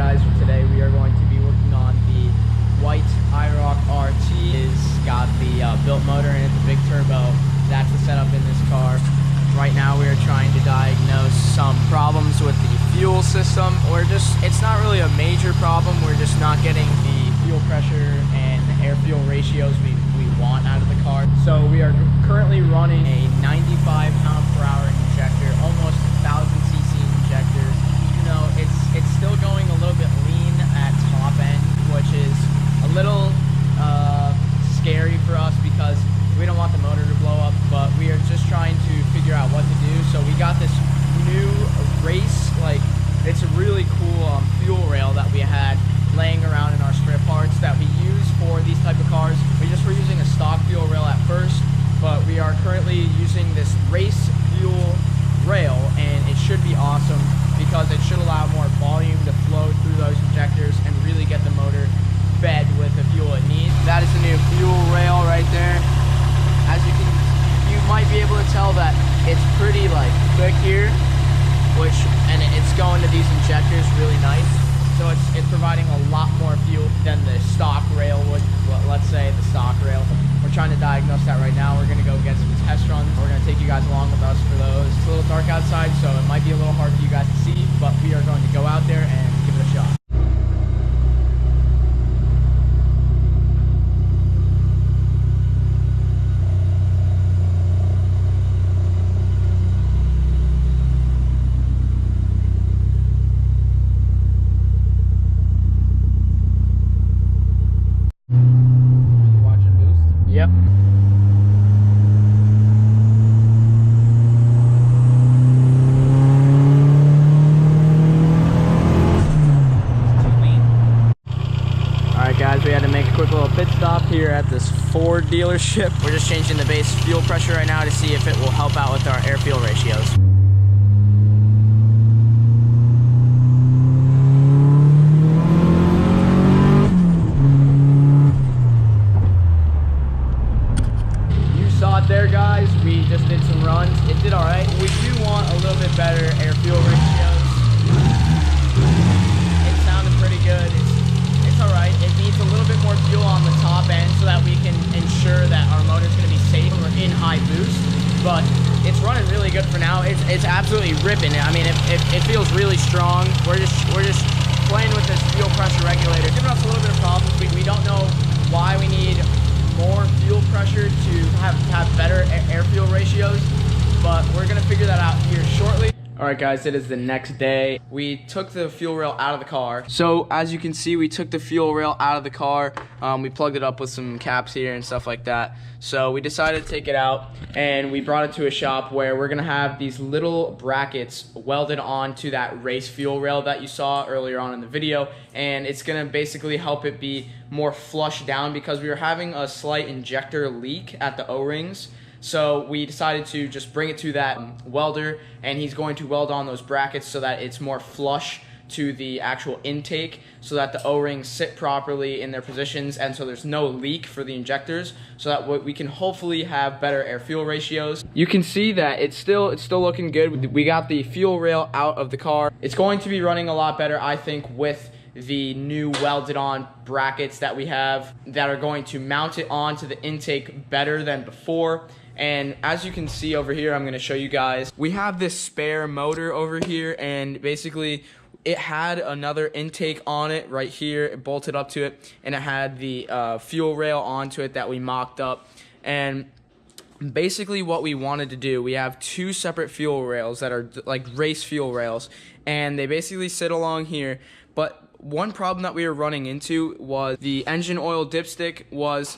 guys, today we are going to be working on the white IROC RT. It's got the built motor and it's a big turbo. That's the setup in this car. Right now we are trying to diagnose some problems with the fuel system. It's not really a major problem, we're just not getting the fuel pressure and the air-fuel ratios we want out of the car. So we are currently running a 95 pound-per-hour injector, almost 1,000 cc injector. You know, it's still going a little bit lean at top end, which is a little scary for us because we don't want the motor to blow up, but we are just trying to figure out what to do. So we got this new race, it's a really cool fuel rail that we had laying around in our strip parts that we use for these type of cars. We just were using a stock fuel rail at first, but we are currently using this race fuel rail, and it should be awesome because it should allow more volume to flow through those injectors and really get the motor fed with the fuel it needs. That is the new fuel rail right there. As you might be able to tell that it's pretty quick here, and it's going to these injectors really nice. So it's providing a lot more fuel than the stock rail would, let's say the stock rail. We're trying to diagnose that right now. We're gonna go get some test runs. We're gonna take you guys along with us for those. It's a little dark outside, so it might be a little hard for you guys to see, but we are going to go out there and give it a shot. Yep. Alright guys, we had to make a quick little pit stop here at this Ford dealership. We're just changing the base fuel pressure right now to see if it will help out with our air-fuel ratios. There guys, we just did some runs. It did all right. We do want a little bit better air-fuel ratios. It sounded pretty good. It's all right. It needs a little bit more fuel on the top end so that we can ensure that our motor's going to be safe when we're in high boost. But it's running really good for now. It's absolutely ripping. I mean, it feels really strong. We're just playing with this fuel pressure regulator. It's giving us a little bit of problems. We don't know why we need more fuel pressure to have better air-fuel ratios, but we're gonna figure that out here shortly. All right guys, it is the next day. We took the fuel rail out of the car. So as you can see, we took the fuel rail out of the car. We plugged it up with some caps here and stuff like that. So we decided to take it out and we brought it to a shop where we're gonna have these little brackets welded onto that race fuel rail that you saw earlier on in the video. And it's gonna basically help it be more flush down because we were having a slight injector leak at the O-rings. So we decided to just bring it to that welder, and he's going to weld on those brackets so that it's more flush to the actual intake, so that the O-rings sit properly in their positions and so there's no leak for the injectors, so that we can hopefully have better air-fuel ratios. You can see that it's still looking good. We got the fuel rail out of the car. It's going to be running a lot better, I think, with the new welded on brackets that we have that are going to mount it onto the intake better than before. And as you can see over here, I'm going to show you guys, we have this spare motor over here, and basically it had another intake on it right here. It bolted up to it, and it had the fuel rail onto it that we mocked up. And basically what we wanted to do, we have two separate fuel rails that are like race fuel rails, and they basically sit along here. But one problem that we were running into was the engine oil dipstick was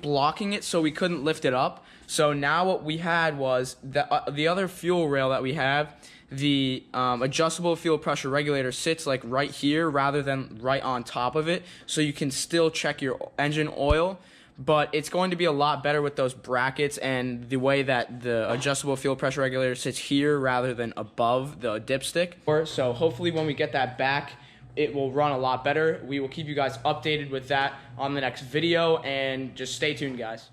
blocking it, so we couldn't lift it up. So now what we had was the other fuel rail that we have, the adjustable fuel pressure regulator sits right here rather than right on top of it, so you can still check your engine oil. But it's going to be a lot better with those brackets and the way that the adjustable fuel pressure regulator sits here rather than above the dipstick. So hopefully when we get that back, it will run a lot better. We will keep you guys updated with that on the next video, and just stay tuned, guys.